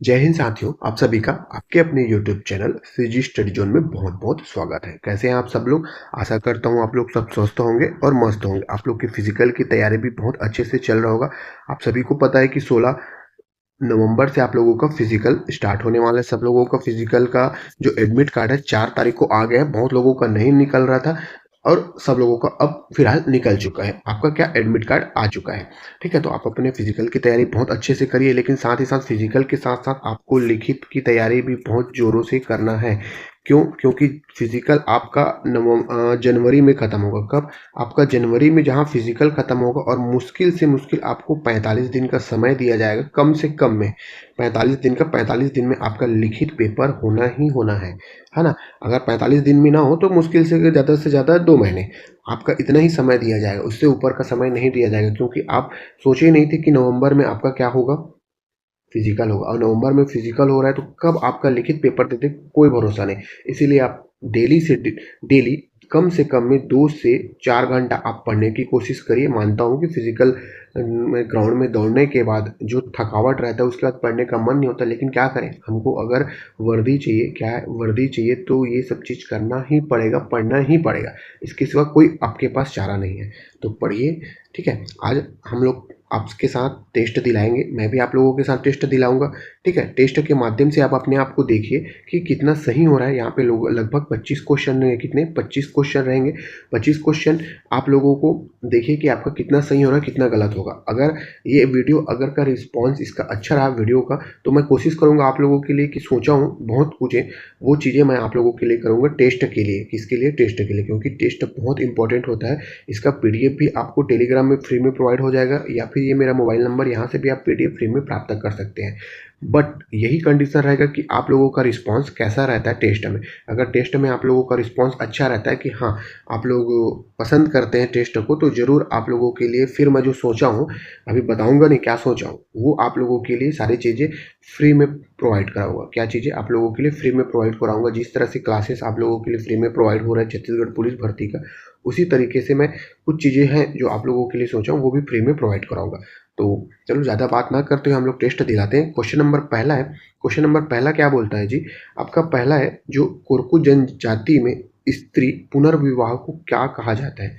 जय हिंद साथियों, आप सभी का आपके अपने YouTube channel CG study zone में बहुत बहुत स्वागत है। कैसे हैं आप सब लोग? आशा करता हूं आप लोग सब स्वस्थ होंगे और मस्त होंगे। आप लोग की फिजिकल की तैयारी भी बहुत अच्छे से चल रहा होगा। आप सभी को पता है कि 16 नवंबर से आप लोगों का फिजिकल स्टार्ट होने वाला है। सब लोगों का फिजिकल का जो एडमिट कार्ड है 4 तारीख को आ गया है। बहुत लोगों का नहीं निकल रहा था और सब लोगों का अब फिलहाल निकल चुका है। आपका क्या एडमिट कार्ड आ चुका है। ठीक है, तो आप अपने फिजिकल की तैयारी बहुत अच्छे से करिए, लेकिन साथ ही साथ फिजिकल के साथ साथ आपको लिखित की तैयारी भी बहुत जोरों से करना है। क्यों? क्योंकि फिजिकल आपका जनवरी में ख़त्म होगा। कब? आपका जनवरी में जहाँ फिजिकल ख़त्म होगा और मुश्किल से मुश्किल आपको 45 दिन का समय दिया जाएगा, कम से कम में 45 दिन का। 45 दिन में आपका लिखित पेपर होना ही होना है ना? अगर 45 दिन में ना हो तो मुश्किल से ज़्यादा 2 महीने आपका इतना ही समय दिया जाएगा। उससे ऊपर का समय नहीं दिया जाएगा, क्योंकि आप सोचे ही नहीं थे कि नवंबर में आपका क्या होगा, फिजिकल होगा। और नवंबर में फिजिकल हो रहा है तो कब आपका लिखित पेपर देते कोई भरोसा नहीं। इसीलिए आप डेली कम से कम में 2 से 4 घंटा आप पढ़ने की कोशिश करिए। मानता हूँ कि फिजिकल में ग्राउंड में दौड़ने के बाद जो थकावट रहता है उसके बाद पढ़ने का मन नहीं होता, लेकिन क्या करें, हमको अगर वर्दी चाहिए, क्या है, वर्दी चाहिए तो ये सब चीज़ करना ही पड़ेगा, पढ़ना ही पड़ेगा। इसके सिवा कोई आपके पास चारा नहीं है। तो पढ़िए। ठीक है, आज हम लोग आपके साथ टेस्ट दिलाएंगे। मैं भी आप लोगों के साथ टेस्ट दिलाऊंगा। ठीक है, टेस्ट के माध्यम से आप अपने आप को देखिए कि कितना सही हो रहा है। यहाँ पे लोग लगभग 25 क्वेश्चन रहेंगे। कितने? 25 क्वेश्चन रहेंगे। 25 क्वेश्चन आप लोगों को देखिए कि आपका कितना सही हो रहा है, कितना गलत होगा। अगर ये वीडियो अगर का रिस्पॉन्स इसका अच्छा रहा वीडियो का, तो मैं कोशिश करूँगा आप लोगों के लिए कि सोचा हूँ बहुत कुछ है, वो चीज़ें मैं आप लोगों के लिए करूँगा टेस्ट के लिए। किसके लिए? टेस्ट के लिए, क्योंकि टेस्ट बहुत इंपॉर्टेंट होता है। इसका पीडीएफ भी आपको टेलीग्राम में फ्री में प्रोवाइड हो जाएगा, या फिर ये मेरा मोबाइल नंबर, यहाँ से भी आप पीडीएफ फ्री में प्राप्त कर सकते हैं। बट यही कंडीशन रहेगा कि आप लोगों का रिस्पांस कैसा रहता है टेस्ट में। अगर टेस्ट में आप लोगों का रिस्पांस अच्छा रहता है कि हाँ, आप लोग पसंद करते हैं टेस्ट को, तो ज़रूर आप लोगों के लिए फिर मैं जो सोचा हूँ, अभी बताऊँगा नहीं क्या सोचा हूँ, वो आप लोगों के लिए सारी चीज़ें फ्री में प्रोवाइड कराऊंगा। क्या चीज़ें आप लोगों के लिए फ्री में प्रोवाइड कराऊंगा? जिस तरह से क्लासेस आप लोगों के लिए फ्री में प्रोवाइड हो रहा है छत्तीसगढ़ पुलिस भर्ती का, उसी तरीके से मैं कुछ चीज़ें हैं जो आप लोगों के लिए सोचा हूँ वो भी फ्री में प्रोवाइड कराऊंगा। तो चलो ज़्यादा बात ना करते हुए हम लोग टेस्ट दिलाते हैं। क्वेश्चन नंबर पहला है। क्वेश्चन नंबर पहला क्या बोलता है जी? आपका पहला है, जो कोरकू जनजाति में स्त्री पुनर्विवाह को क्या कहा जाता है?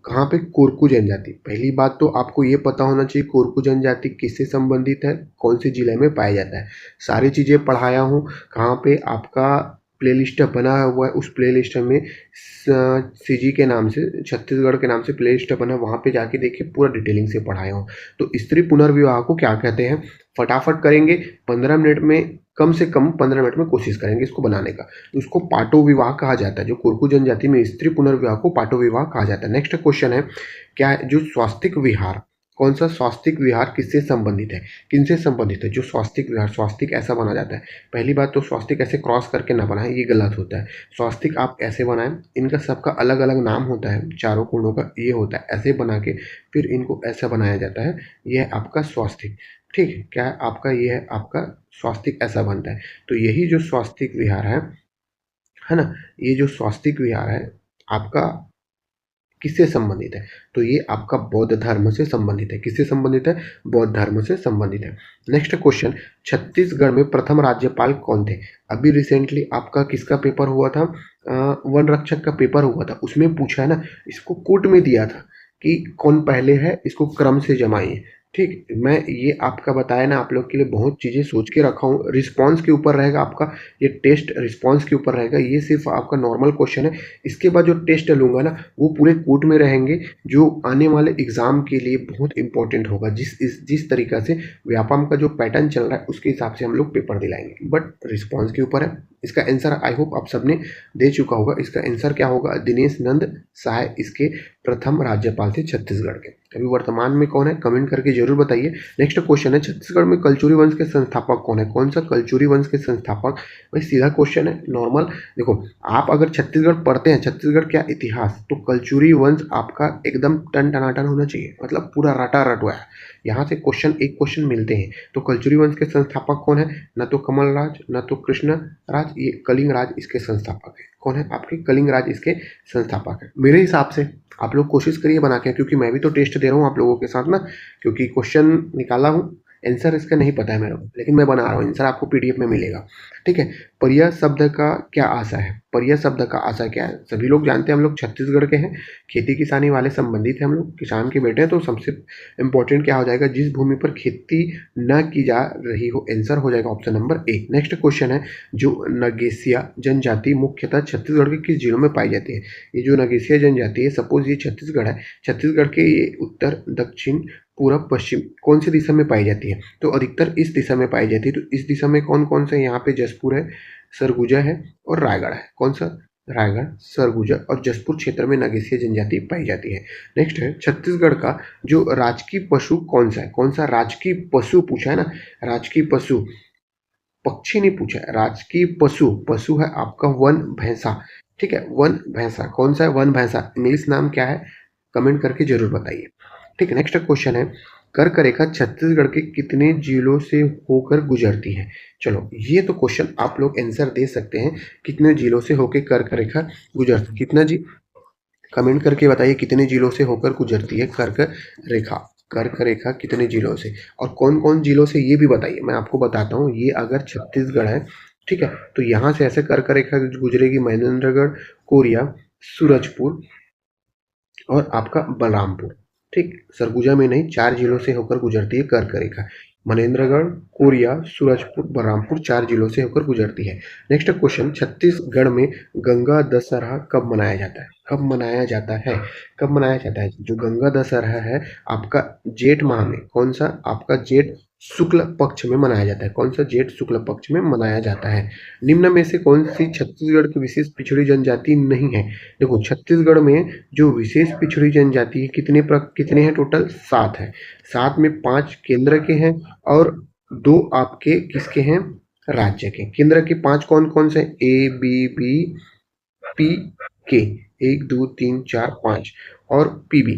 कहाँ पे? कोरकू जनजाति। पहली बात तो आपको ये पता होना चाहिए कोरकू जनजाति किससे संबंधित है, कौन से जिले में पाया जाता है। सारी चीज़ें पढ़ाया हूँ। कहाँ पे आपका प्लेलिस्ट बना हुआ है, उस प्लेलिस्ट में सीजी के नाम से, छत्तीसगढ़ के नाम से प्लेलिस्ट बना है, वहाँ पे जाके देखिए, पूरा डिटेलिंग से पढ़ाया हूँ। तो स्त्री पुनर्विवाह को क्या कहते हैं, फटाफट करेंगे। 15 मिनट में, कम से कम 15 मिनट में कोशिश करेंगे इसको बनाने का। तो उसको पाटो विवाह कहा जाता है। जो कोरकू जनजाति में स्त्री पुनर्विवाह को पाटो विवाह कहा जाता है। नेक्स्ट क्वेश्चन है, क्या है, जो स्वास्तिक विहार, कौन सा स्वास्तिक विहार किससे संबंधित है, किनसे संबंधित है? जो स्वास्तिक विहार, स्वास्तिक ऐसा बना जाता है। पहली बात तो स्वास्तिक ऐसे क्रॉस करके ना बनाएं, ये गलत होता है। स्वास्तिक आप ऐसे बनाएं, इनका सबका अलग अलग नाम होता है, चारों कोणों का ये होता है, ऐसे बना के फिर इनको ऐसा बनाया जाता है। यह है आपका स्वास्तिक। ठीक है, क्या है आपका? ये है आपका स्वास्तिक, ऐसा बनता है। तो यही जो स्वास्तिक विहार है ना, ये जो स्वास्तिक विहार है आपका किससे संबंधित है? तो ये आपका बौद्ध धर्म से संबंधित है। किससे संबंधित है? बौद्ध धर्म से संबंधित है। नेक्स्ट क्वेश्चन, छत्तीसगढ़ में प्रथम राज्यपाल कौन थे? अभी रिसेंटली आपका किसका पेपर हुआ था? वन रक्षक का पेपर हुआ था, उसमें पूछा है ना, इसको कोर्ट में दिया था कि कौन पहले है, इसको क्रम से जमाइए। ठीक, मैं ये आपका बताया ना, आप लोग के लिए बहुत चीज़ें सोच के रखा हूँ। रिस्पॉन्स के ऊपर रहेगा आपका ये टेस्ट, रिस्पॉन्स के ऊपर रहेगा। ये सिर्फ आपका नॉर्मल क्वेश्चन है। इसके बाद जो टेस्ट लूँगा ना, वो पूरे कोर्ट में रहेंगे, जो आने वाले एग्ज़ाम के लिए बहुत इंपॉर्टेंट होगा। जिस तरीका से व्यापम का जो पैटर्न चल रहा है, उसके हिसाब से हम लोग पेपर दिलाएंगे। बट रिस्पॉन्स के ऊपर है। इसका आंसर आई होप आप सबने दे चुका होगा। इसका आंसर क्या होगा? दिनेश नंद सहाय इसके प्रथम राज्यपाल थे छत्तीसगढ़ के। अभी वर्तमान में कौन है, कमेंट करके जरूर बताइए। नेक्स्ट क्वेश्चन है, छत्तीसगढ़ में कलचुरी वंश के संस्थापक कौन है? कौन सा कलचुरी वंश के संस्थापक? भाई सीधा क्वेश्चन है, नॉर्मल। देखो, आप अगर छत्तीसगढ़ पढ़ते हैं, छत्तीसगढ़ क्या इतिहास, तो कलचुरी वंश आपका एकदम टन टनाटन होना चाहिए, मतलब पूरा रटा रट हुआ है। यहाँ से क्वेश्चन, एक क्वेश्चन मिलते हैं। तो कलचुरी वंश के संस्थापक कौन है? न तो कमल राज, न तो कृष्ण राज, ये कलिंग राज इसके संस्थापक है। कौन है आपके? कलिंग राज इसके संस्थापक है। मेरे हिसाब से आप लोग कोशिश करिए बना के, क्योंकि मैं भी तो टेस्ट दे रहा हूँ आप लोगों के साथ ना, क्योंकि क्वेश्चन निकाला हूँ, आंसर इसका नहीं पता है मेरे को, लेकिन मैं बना रहा हूँ, आंसर आपको पीडीएफ में मिलेगा। ठीक है, परिया शब्द का क्या आशा है? परिया शब्द का आशा क्या है? सभी लोग जानते हैं, हम लोग छत्तीसगढ़ के हैं, खेती किसानी वाले संबंधित हैं, हम लोग किसान के बेटे हैं, तो सबसे इंपॉर्टेंट क्या हो जाएगा? जिस भूमि पर खेती न की जा रही हो, आंसर हो जाएगा option number A. Next question है, जो नगेसिया जनजाति मुख्यतः छत्तीसगढ़ के किस जिलों में पाई जाती है? ये जो नगेसिया जनजाति है, सपोज ये छत्तीसगढ़ है, छत्तीसगढ़ के ये उत्तर, दक्षिण, पूरब, पश्चिम कौन सी दिशा में पाई जाती है? तो अधिकतर इस दिशा में पाई जाती है। तो इस दिशा में कौन कौन से? यहाँ पे जसपुर है, सरगुजा है और रायगढ़ है। कौन सा? रायगढ़, सरगुजा और जसपुर क्षेत्र में नगेसिया जनजाति पाई जाती है। नेक्स्ट है, छत्तीसगढ़ का जो राजकीय पशु कौन सा है? कौन सा राजकीय पशु पूछा है ना, राजकीय पशु, पक्षी नहीं पूछा है, राजकीय पशु। पशु है आपका वन भैंसा। ठीक है, वन भैंसा कौन सा है? वन भैंसा। इंग्लिश नाम क्या है? कमेंट करके जरूर बताइए। ठीक है, नेक्स्ट क्वेश्चन है, कर्क रेखा छत्तीसगढ़ के कितने जिलों से होकर गुजरती है? चलो, ये तो क्वेश्चन आप लोग आंसर दे सकते हैं, कितने जिलों से होकर कर्क रेखा गुजरती, कितना जी? कमेंट करके बताइए कितने जिलों से होकर गुजरती है कर्क रेखा? कर्क रेखा कितने जिलों से, और कौन कौन जिलों से ये भी बताइए। मैं आपको बताता हूँ, ये अगर छत्तीसगढ़ है, ठीक है, तो यहाँ से ऐसे कर्क रेखा गुजरेगी महेंद्रगढ़, कोरिया, सूरजपुर और आपका बलरामपुर। ठीक, सरगुजा में नहीं, 4 जिलों से होकर गुजरती है कर्क रेखा। मनेन्द्रगढ़, कोरिया, सूरजपुर, बलरामपुर 4 जिलों से होकर गुजरती है। नेक्स्ट क्वेश्चन, छत्तीसगढ़ में गंगा दशहरा कब मनाया जाता है? कब मनाया जाता है? कब मनाया जाता है? जो गंगा दशहरा है आपका जेठ माह में, कौन सा? आपका जेठ शुक्ल पक्ष में मनाया जाता है। कौन सा? जेठ शुक्ल पक्ष में मनाया जाता है। निम्न में से कौन सी छत्तीसगढ़ की विशेष पिछड़ी जनजाति नहीं है? देखो, छत्तीसगढ़ में जो विशेष पिछड़ी जनजाति है, कितने हैं टोटल? 7 है। 7 में 5 केंद्र के हैं और 2 आपके किसके हैं? राज्य के। केंद्र के 5 कौन कौन से? ए, बी, बी, पी, के, 1 2 3 4 5 और पीबी।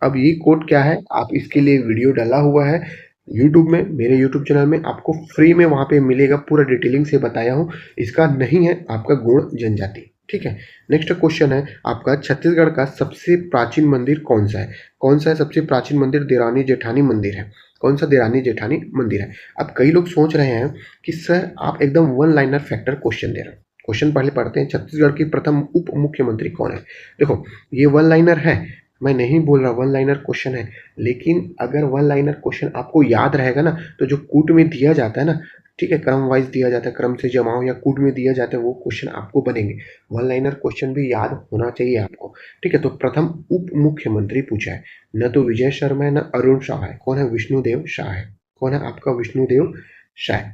अब ये कोड क्या है? आप इसके लिए वीडियो डाला हुआ है यूट्यूब में, मेरे यूट्यूब चैनल में, आपको फ्री में वहाँ पे मिलेगा, पूरा डिटेलिंग से बताया हूँ। इसका नहीं है आपका गुण जनजाति। ठीक है, नेक्स्ट क्वेश्चन है आपका, छत्तीसगढ़ का सबसे प्राचीन मंदिर कौन सा है? कौन सा है सबसे प्राचीन मंदिर? देरानी जेठानी मंदिर है। कौन सा? देरानी जेठानी मंदिर है। अब कई लोग सोच रहे हैं कि सर आप एकदम वन लाइनर फैक्टर क्वेश्चन दे रहे हैं। क्वेश्चन पहले पढ़ते हैं, छत्तीसगढ़ की प्रथम उप मुख्यमंत्री कौन है? देखो, ये वन लाइनर है, मैं नहीं बोल रहा वन लाइनर क्वेश्चन है, लेकिन अगर वन लाइनर क्वेश्चन आपको याद रहेगा ना, तो जो कूट में दिया जाता है ना, ठीक है, क्रम वाइज दिया जाता है, क्रम से जमाओ या कूट में दिया जाता है, वो क्वेश्चन आपको बनेंगे। वन लाइनर क्वेश्चन भी याद होना चाहिए आपको। ठीक है, तो प्रथम उप मुख्यमंत्री पूछा है, न तो विजय शर्मा है न अरुण शाह है। कौन है? विष्णुदेव शाह है। कौन है आपका? विष्णुदेव शाह।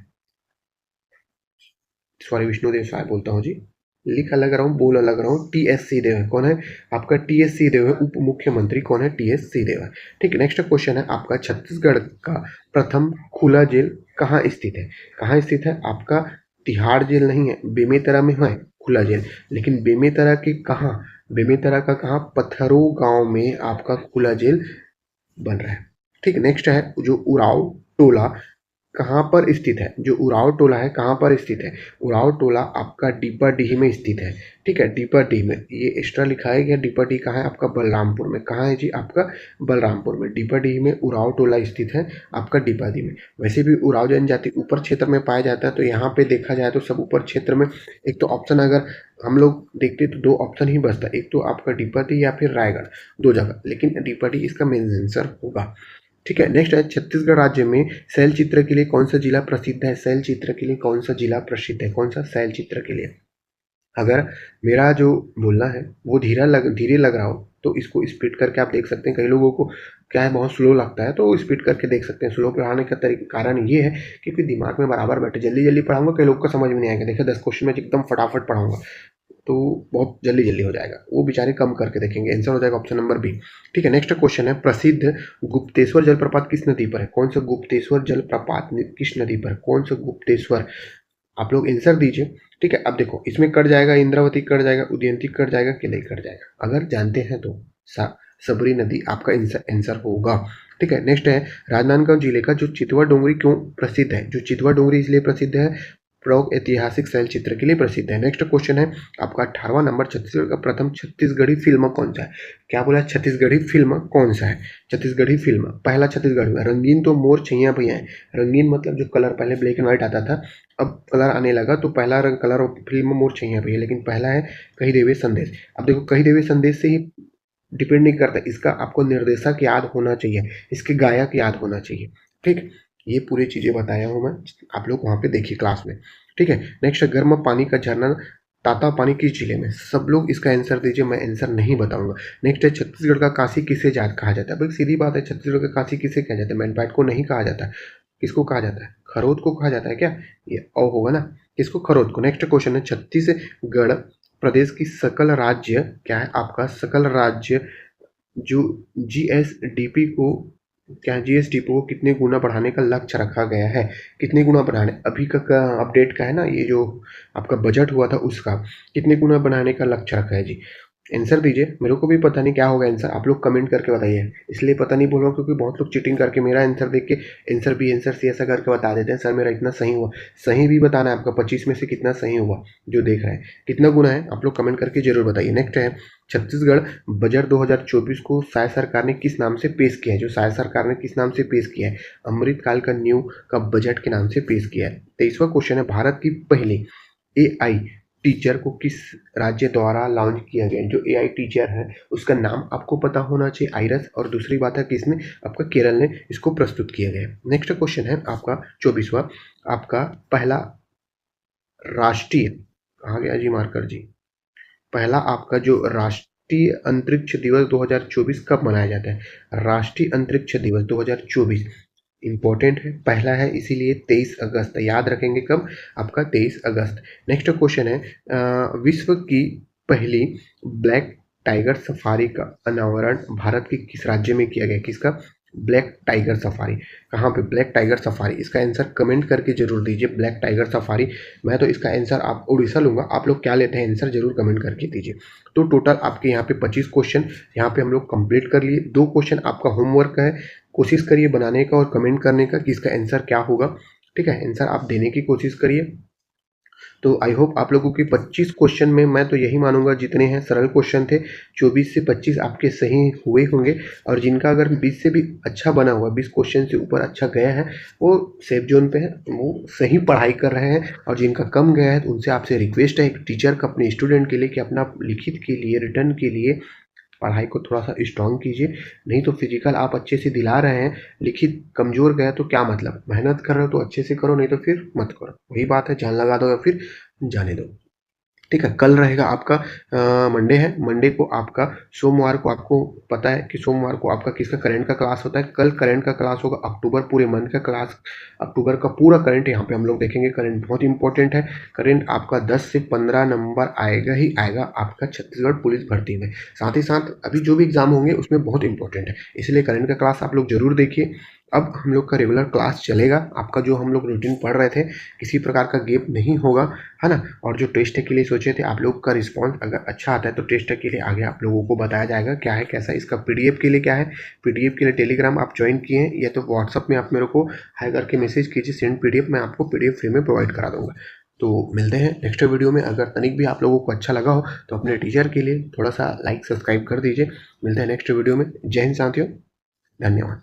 सॉरी, विष्णुदेव शाह बोलता हूँ जी, लिख अलग रहा हूँ, बोल अलग रहा हूँ। टी एस सिंहदेव है। कौन है आपका? टी एस सिंहदेव है, उप मुख्यमंत्री कौन है? टी एस सिंहदेव है। ठीक है, नेक्स्ट क्वेश्चन है आपका, छत्तीसगढ़ का प्रथम खुला जेल कहाँ स्थित है? कहाँ स्थित है आपका? तिहाड़ जेल नहीं है, बेमेतरा में है खुला जेल, लेकिन बेमेतरा के कहाँ? बेमेतरा का कहाँ? पत्थरों गांव में आपका खुला जेल बन रहा है। ठीक है, नेक्स्ट है, जो उराव टोला कहाँ पर स्थित है? जो उराव टोला है कहाँ पर स्थित है? उराव टोला आपका डीपाडीह में स्थित है। ठीक है, डीपाडीह में, ये एक्स्ट्रा लिखा है गया। डीपाडीह कहाँ है आपका? बलरामपुर में। कहाँ है जी आपका? बलरामपुर में। डीपाडीह में उराव टोला स्थित है आपका, डीपाडीह में। वैसे भी उराव जनजाति ऊपर क्षेत्र में पाया जाता है, तो यहाँ पे देखा जाए तो सब ऊपर क्षेत्र में। एक तो ऑप्शन अगर हम लोग देखते तो 2 ऑप्शन ही बचता, एक तो आपका डीपाडीह या फिर रायगढ़, 2 जगह, लेकिन डीपाडीह इसका मेन आंसर होगा। ठीक है, नेक्स्ट है, छत्तीसगढ़ राज्य में शैल चित्र के लिए कौन सा जिला प्रसिद्ध है? शैल चित्र के लिए कौन सा जिला प्रसिद्ध है? कौन सा? शैल चित्र के लिए। अगर मेरा जो बोलना है वो धीरे लग रहा हो, तो इसको स्पीड करके आप देख सकते हैं। कई लोगों को क्या है, बहुत स्लो लगता है, तो स्पीड करके देख सकते हैं। स्लो पढ़ाने का कारण ये है क्योंकि दिमाग में बराबर बैठे। जल्दी जल्दी पढ़ाऊंगा, कई लोग को समझ में नहीं आएगा। देखिए 10 क्वेश्चन में एकदम फटाफट पढ़ाऊंगा तो बहुत जल्दी जल्दी हो जाएगा, वो बेचारे कम करके देखेंगे। आंसर हो जाएगा ऑप्शन नंबर बी। ठीक है, नेक्स्ट क्वेश्चन है, प्रसिद्ध गुप्तेश्वर जलप्रपात किस नदी पर है? कौन सा गुप्तेश्वर जलप्रपात किस नदी पर? कौन सा गुप्तेश्वर? आप लोग आंसर दीजिए। ठीक है, अब देखो, इसमें कट जाएगा, इंद्रावती कट जाएगा, उदयंती कट जाएगा, केलई कट जाएगा। अगर जानते हैं तो सबरी नदी आपका आंसर होगा। ठीक है, नेक्स्ट है, राजनांदगांव जिले का जो चितवा डोंगरी क्यों प्रसिद्ध है? जो चितवा डोंगरी इसलिए प्रसिद्ध है, प्रयोग ऐतिहासिक शैल चित्र के लिए प्रसिद्ध है। नेक्स्ट क्वेश्चन है आपका 18वां नंबर, छत्तीसगढ़ का प्रथम छत्तीसगढ़ी फिल्म कौन सा है? क्या बोला? छत्तीसगढ़ी फिल्म कौन सा है? छत्तीसगढ़ी फिल्म, पहला छत्तीसगढ़ में रंगीन तो मोर छैया भैया है। रंगीन मतलब जो कलर पहले ब्लैक एंड व्हाइट आता था, अब कलर आने लगा, तो पहला रंग कलर फिल्म मोर छैया भैया, लेकिन पहला है कही देवे संदेश। अब देखो कही देवे संदेश से ही डिपेंड नहीं करता, इसका आपको निर्देशक याद होना चाहिए, इसके गायक याद होना चाहिए। ठीक, ये पूरी चीज़ें बताया हूँ मैं, आप लोग वहाँ पे देखिए क्लास में। ठीक है, नेक्स्ट गर्म पानी का झरना ताता पानी किस जिले में? सब लोग इसका आंसर दीजिए, मैं आंसर नहीं बताऊंगा। नेक्स्ट है छत्तीसगढ़ का काशी किसे कहा जाता है? भाई सीधी बात है, छत्तीसगढ़ का काशी किसे कहा जाता है? मैनपाट को नहीं कहा जाता। किसको कहा जाता है? खरोद को कहा जाता है क्या? ये ओ होगा ना, किसको? खरोद को। नेक्स्ट क्वेश्चन है छत्तीसगढ़ प्रदेश की सकल राज्य क्या है आपका? सकल राज्य जो जीएसडीपी को क्या जीएसडीपी को कितने गुना बढ़ाने का लक्ष्य रखा गया है? कितने गुना बढ़ाने, अभी का अपडेट का है ना, ये जो आपका बजट हुआ था उसका कितने गुना बढ़ाने का लक्ष्य रखा है जी? आंसर दीजिए, मेरे को भी पता नहीं क्या होगा आंसर, आप लोग कमेंट करके बताइए। इसलिए पता नहीं बोल रहा हूँ क्योंकि बहुत लोग चीटिंग करके मेरा आंसर देख के आंसर बी आंसर सी ऐसा करके बता देते हैं, सर मेरा इतना सही हुआ। सही भी बताना है आपका, 25 में से कितना सही हुआ जो देख रहे हैं, कितना गुना है आप लोग कमेंट करके जरूर बताइए। नेक्स्ट है छत्तीसगढ़ बजट 2024 को शायद सरकार ने किस नाम से पेश किया है? जो शायद सरकार ने किस नाम से पेश किया है? अमृतकाल का न्यू का बजट के नाम से पेश किया है। 23वां क्वेश्चन है भारत की पहली एआई टीचर को किस राज्य द्वारा लॉन्च किया गया? जो एआई टीचर है उसका नाम आपको पता होना चाहिए, आइरस, और दूसरी बात है किसने? आपका केरल ने इसको प्रस्तुत किया गया। नेक्स्ट क्वेश्चन है आपका 24वां, आपका पहला राष्ट्रीय, कहाँ गया जी मार्कर जी, पहला आपका जो राष्ट्रीय अंतरिक्ष दिवस 2024 कब मनाया जाता है? राष्ट्रीय अंतरिक्ष दिवस 2024 इंपॉर्टेंट है, पहला है, इसीलिए 23 अगस्त याद रखेंगे। कब? आपका 23 अगस्त। नेक्स्ट क्वेश्चन है विश्व की पहली ब्लैक टाइगर सफारी का अनावरण भारत के किस राज्य में किया गया? किसका? Black tiger safari. कहाँ पे ब्लैक टाइगर सफारी? इसका आंसर कमेंट करके जरूर दीजिए, ब्लैक टाइगर सफारी। मैं तो इसका आंसर आप उड़ीसा लूंगा, आप लोग क्या लेते हैं आंसर जरूर कमेंट करके दीजिए। तो टोटल आपके यहाँ पे 25 क्वेश्चन यहाँ पे हम लोग कंप्लीट कर लिए। 2 क्वेश्चन आपका होमवर्क है, कोशिश करिए बनाने का और कमेंट करने का कि इसका आंसर क्या होगा। ठीक है, आंसर आप देने की कोशिश करिए। तो आई होप आप लोगों की 25 क्वेश्चन में, मैं तो यही मानूंगा जितने हैं सरल क्वेश्चन थे, 24 से 25 आपके सही हुए होंगे। और जिनका अगर 20 से भी अच्छा बना हुआ, 20 क्वेश्चन से ऊपर अच्छा गया है, वो सेफ जोन पे है, वो सही पढ़ाई कर रहे हैं। और जिनका कम गया है तो उनसे आपसे रिक्वेस्ट है एक टीचर का अपने स्टूडेंट के लिए कि अपना लिखित के लिए, रिटर्न के लिए पढ़ाई को थोड़ा सा स्ट्रांग कीजिए। नहीं तो फिजिकल आप अच्छे से दिला रहे हैं, लिखित कमज़ोर गया तो क्या मतलब? मेहनत कर रहे हो तो अच्छे से करो, नहीं तो फिर मत करो। वही बात है, जान लगा दो या फिर जाने दो। ठीक है, कल रहेगा आपका मंडे है, मंडे को आपका, सोमवार को आपको पता है कि सोमवार को आपका किसका करंट का क्लास होता है? कल करंट का क्लास होगा, अक्टूबर पूरे मंथ का क्लास, अक्टूबर का पूरा करंट यहाँ पे हम लोग देखेंगे। करंट बहुत इंपॉर्टेंट है, करंट आपका 10 से 15 नंबर आएगा ही आएगा आपका छत्तीसगढ़ पुलिस भर्ती में। साथ ही साथ अभी जो भी एग्जाम होंगे उसमें बहुत इंपॉर्टेंट है, इसलिए करंट का क्लास आप लोग जरूर देखिए। अब हम लोग का रेगुलर क्लास चलेगा, आपका जो हम लोग रूटीन पढ़ रहे थे, किसी प्रकार का गैप नहीं होगा, है ना। और जो टेस्ट के लिए सोचे थे, आप लोग का रिस्पांस अगर अच्छा आता है तो टेस्ट के लिए आगे आप लोगों को बताया जाएगा क्या है कैसा। इसका पीडीएफ के लिए क्या है, पीडीएफ के लिए टेलीग्राम आप ज्वाइन किए हैं या तो व्हाट्सअप में आप मेरे को हाई करके मैसेज कीजिए, सेंड पीडीएफ, मैं आपको पीडीएफ फ्री में प्रोवाइड करा दूंगा। तो मिलते हैं नेक्स्ट वीडियो में। अगर तनिक भी आप लोगों को अच्छा लगा हो तो अपने टीचर के लिए थोड़ा सा लाइक सब्सक्राइब कर दीजिए। मिलते हैं नेक्स्ट वीडियो में। जय हिंद साथियों, धन्यवाद।